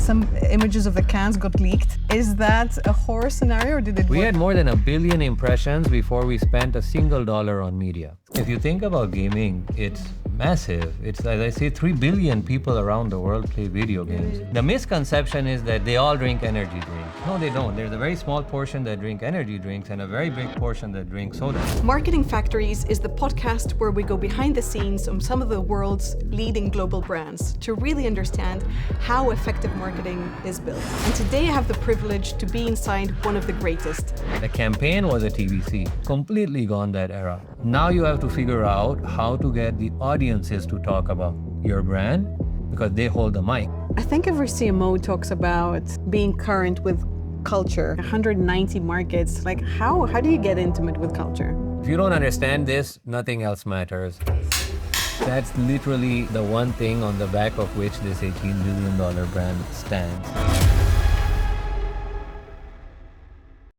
some images of the cans got leaked. Is that a horror scenario or did it work? We had more than 1 billion impressions before we spent a single dollar on media. If you think about gaming, it's massive. It's, as I say, 3 billion people around the world play video games. The misconception is that they all drink energy drinks. No, they don't. There's a very small portion that drink energy drinks and a very big portion that drink soda. Marketing Factories is the podcast where we go behind the scenes on some of the world's leading global brands to really understand how effective marketing is built. And today I have the privilege to be inside one of the greatest. The campaign was a TVC, completely gone that era. Now you have to figure out how to get the audiences to talk about your brand because they hold the mic. I think every CMO talks about being current with culture. 190 markets. Like how do you get intimate with culture? If you don't understand this, nothing else matters. That's literally the one thing on the back of which this $18 billion brand stands.